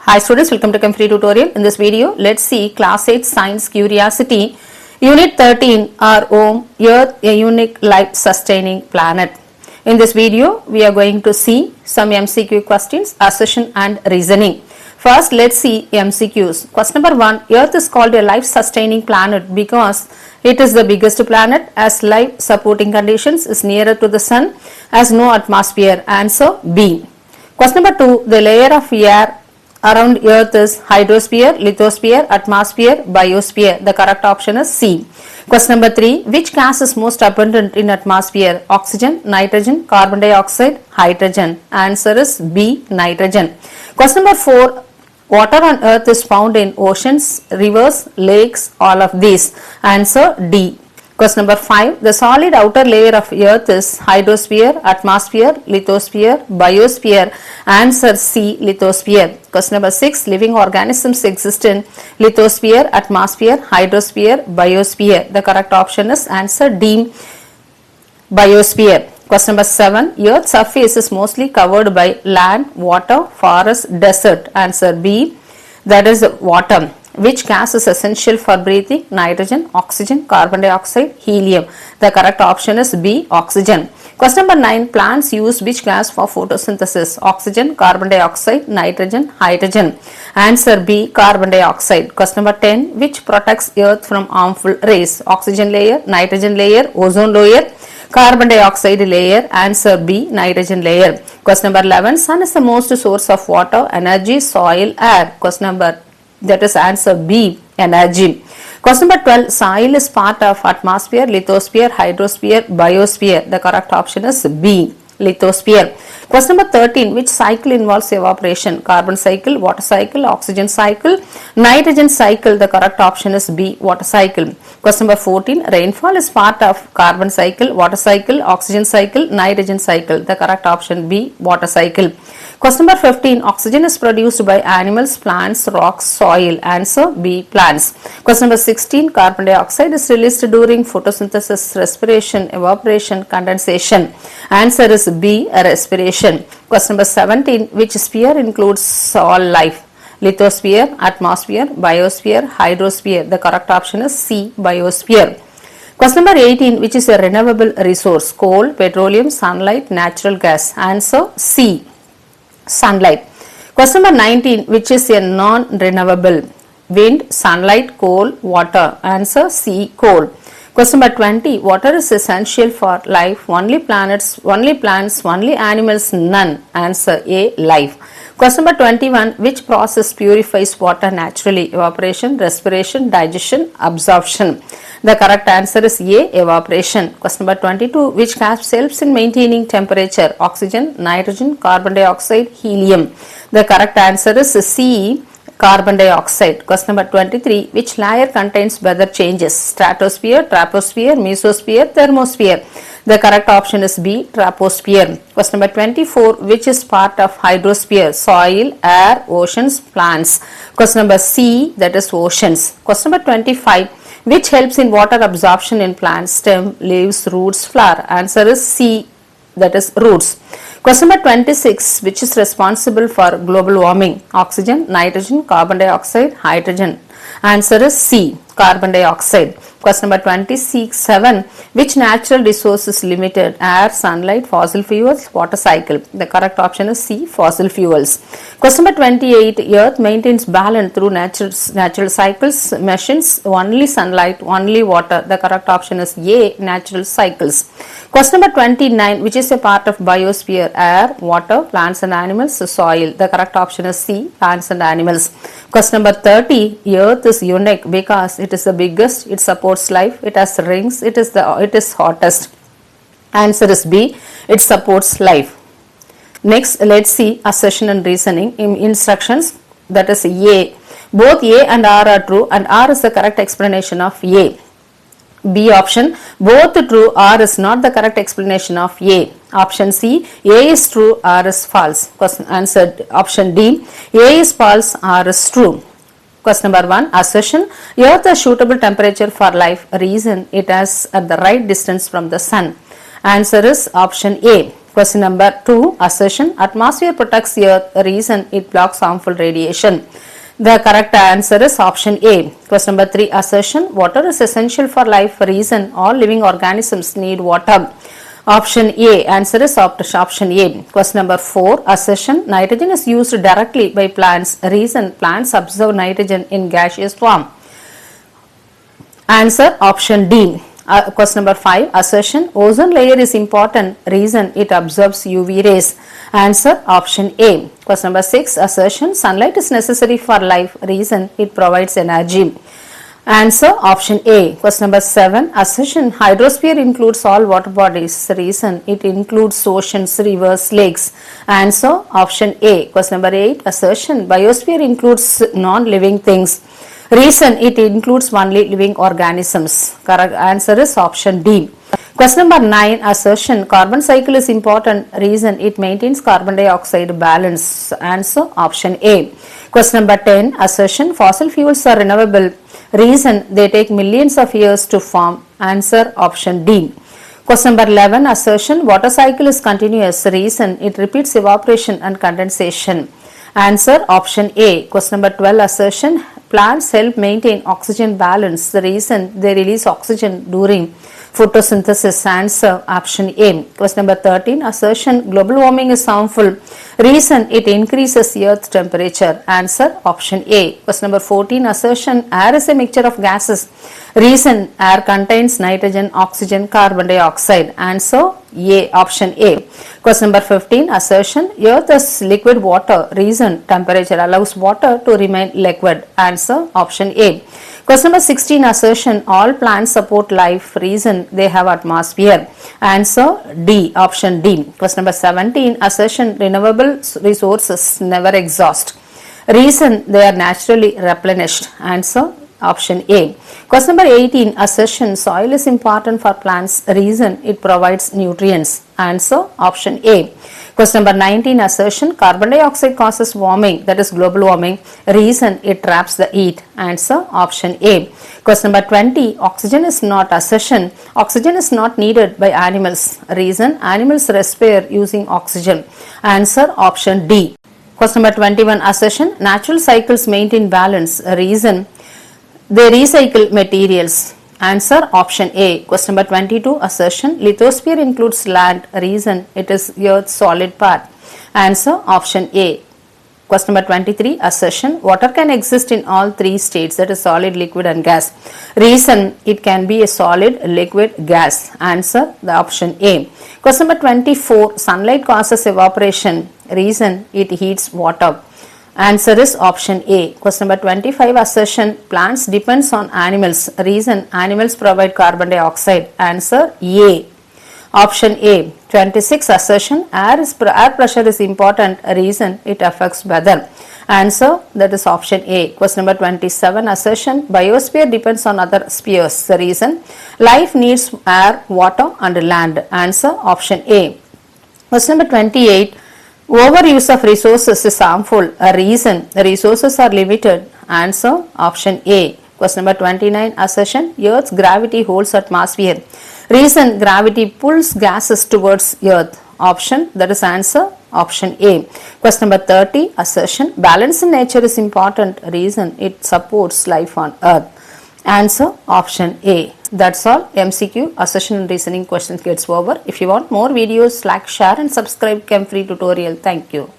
Hi students, welcome to Free Tutorial. In this video, let's see Class 8 Science Curiosity, Unit 13, our home, Earth, a unique life-sustaining planet. In this video, we are going to see some MCQ questions, assertion and reasoning. First, let's see MCQs. Question number 1, Earth is called a life-sustaining planet because it is the biggest planet as life-supporting conditions is nearer to the Sun, has no atmosphere. Answer B. Question number 2, the layer of air around Earth is hydrosphere, lithosphere, atmosphere, biosphere. The correct option is C. Question number 3. Which gas is most abundant in atmosphere? Oxygen, nitrogen, carbon dioxide, hydrogen. Answer is B. Nitrogen. Question number 4. Water on Earth is found in oceans, rivers, lakes, all of these. Answer D. Question number 5. The solid outer layer of Earth is hydrosphere, atmosphere, lithosphere, biosphere. Answer C. Lithosphere. Question number 6. Living organisms exist in lithosphere, atmosphere, hydrosphere, biosphere. The correct option is answer D. Biosphere. Question number 7. Earth's surface is mostly covered by land, water, forest, desert. Answer B. That is water. Which gas is essential for breathing? Nitrogen, oxygen, carbon dioxide, helium. The correct option is B. Oxygen. Question number 9. Plants use which gas for photosynthesis? Oxygen, carbon dioxide, nitrogen, hydrogen. Answer B. Carbon dioxide. Question number 10. Which protects Earth from harmful rays? Oxygen layer, nitrogen layer, ozone layer, carbon dioxide layer. Answer B. Nitrogen layer. Question number 11. Sun is the most source of water, energy, soil, air. Question number that is answer B. Energy. Question number 12. Soil is part of atmosphere, lithosphere, hydrosphere, biosphere. The correct option is B. Lithosphere. Question number 13. Which cycle involves evaporation? Carbon cycle, water cycle, oxygen cycle, nitrogen cycle. The correct option is B. Water cycle. Question number 14. Rainfall is part of carbon cycle, water cycle, oxygen cycle, nitrogen cycle. The correct option B. Water cycle. Question number 15. Oxygen is produced by animals, plants, rocks, soil. Answer B. Plants. Question number 16. Carbon dioxide is released during photosynthesis, respiration, evaporation, condensation. Answer is B. Respiration. Question number 17. Which sphere includes all life? Lithosphere, atmosphere, biosphere, hydrosphere. The correct option is C. Biosphere. Question number 18. Which is a renewable resource? Coal, petroleum, sunlight, natural gas. Answer C. Sunlight. Question number 19. Which is a non-renewable? Wind, sunlight, coal, water. Answer C. Coal. Question number 20. Water is essential for life. Only planets, only plants, only animals, none. Answer A. Life. Question number 21. Which process purifies water naturally? Evaporation, respiration, digestion, absorption. The correct answer is A. Evaporation. Question number 22. Which gas helps in maintaining temperature? Oxygen, nitrogen, carbon dioxide, helium. The correct answer is C. Carbon dioxide. Question number 23. Which layer contains weather changes? Stratosphere, troposphere, mesosphere, thermosphere. The correct option is B. Troposphere. Question number 24. Which is part of hydrosphere? Soil, air, oceans, plants. Question number C. That is oceans. Question number 25. Which helps in water absorption in plants? Stem, leaves, roots, flower. Answer is C. That is roots. Question number 26. Which is responsible for global warming? Oxygen, nitrogen, carbon dioxide, hydrogen. Answer is C. Carbon dioxide. Question number 27. Which natural resource is limited? Air, sunlight, fossil fuels, water cycle. The correct option is C. Fossil fuels. Question number 28. Earth maintains balance through natural cycles, machines, only sunlight, only water. The correct option is A. Natural cycles. Question number 29. Which is a part of biosphere? Air, water, plants and animals, soil. The correct option is C. Plants and animals. Question number 30. Earth is unique because it is the biggest, it supports life, it has rings, it is hottest. Answer is B. It supports life. Next, let's see assertion and reasoning in instructions. That is A. Both A and R are true and R is the correct explanation of A. B option. Both true, R is not the correct explanation of A. Option C. A is true, R is false. Question answered. Option D. A is false, R is true. Question number 1. Assertion. Earth has suitable temperature for life. Reason. It is at the right distance from the sun. Answer is option A. Question number 2, assertion. Atmosphere protects the earth, reason it blocks harmful radiation. The correct answer is option A. Question number 3, assertion. Water is essential for life, reason all living organisms need water. Option A. Answer is option A. Question number 4, assertion. Nitrogen is used directly by plants, reason plants absorb nitrogen in gaseous form. Answer option D. Question number 5, assertion. Ozone layer is important, reason it absorbs UV rays. Answer option A. Question number 6, assertion. Sunlight is necessary for life, reason it provides energy. Answer option A. Question number 7, assertion. Hydrosphere includes all water bodies, reason it includes oceans, rivers, lakes. Answer option A. Question number 8, assertion. Biosphere includes non-living things, reason it includes only living organisms. Correct answer is option D. Question number 9, assertion. Carbon cycle is important, reason it maintains carbon dioxide balance. Answer option A. Question number 10, assertion. Fossil fuels are renewable, reason they take millions of years to form. Answer option D. Question number 11, assertion. Water cycle is continuous, reason it repeats evaporation and condensation. Answer option A. Question number 12, assertion. Plants help maintain oxygen balance, the reason they release oxygen during photosynthesis. Answer option A. Question number 13, assertion. Global warming is harmful, reason it increases the earth's temperature. Answer option A. Question number 14, assertion. Air is a mixture of gases, reason air contains nitrogen, oxygen, carbon dioxide. Answer A. Option A. Question number 15, assertion. Earth is liquid water, reason temperature allows water to remain liquid. Answer option A. Question number 16, assertion. All plants support life, reason they have atmosphere. Answer D. Option D. Question number 17, assertion. Renewable resources never exhaust, reason they are naturally replenished. Answer option A. Question number 18, assertion. Soil is important for plants, reason it provides nutrients. Answer option A. Question number 19, assertion. Carbon dioxide causes warming, that is global warming, reason it traps the heat. Answer option A. Question number 20, oxygen is not assertion. Oxygen is not needed by animals, reason animals respire using oxygen. Answer option D. Question number 21, assertion. Natural cycles maintain balance, reason they recycle materials. Answer option A. Question number 22, assertion. Lithosphere includes land, reason it is Earth's solid part. Answer option A. Question number 23, assertion. Water can exist in all three states, that is solid, liquid and gas. Reason it can be a solid, liquid, gas. Answer the option A. Question number 24, sunlight causes evaporation, reason it heats water. Answer is option A. Question number 25, assertion. Plants depends on animals, reason animals provide carbon dioxide. Answer A. Option A. 26, assertion. Air pressure is important, reason it affects weather. Answer that is option A. Question number 27, assertion. Biosphere depends on other spheres, the reason life needs air, water and land. Answer option A. Question number 28, overuse of resources is harmful, a reason resources are limited. Answer option A. Question number 29, assertion. Earth's gravity holds atmosphere, reason gravity pulls gases towards Earth. Option that is answer option A. Question number 30, assertion. Balance in nature is important, reason it supports life on Earth. Answer option A. That's all. MCQ assertion and reasoning questions gets over. If you want more videos, like, share and subscribe Chem Free Tutorial. Thank you.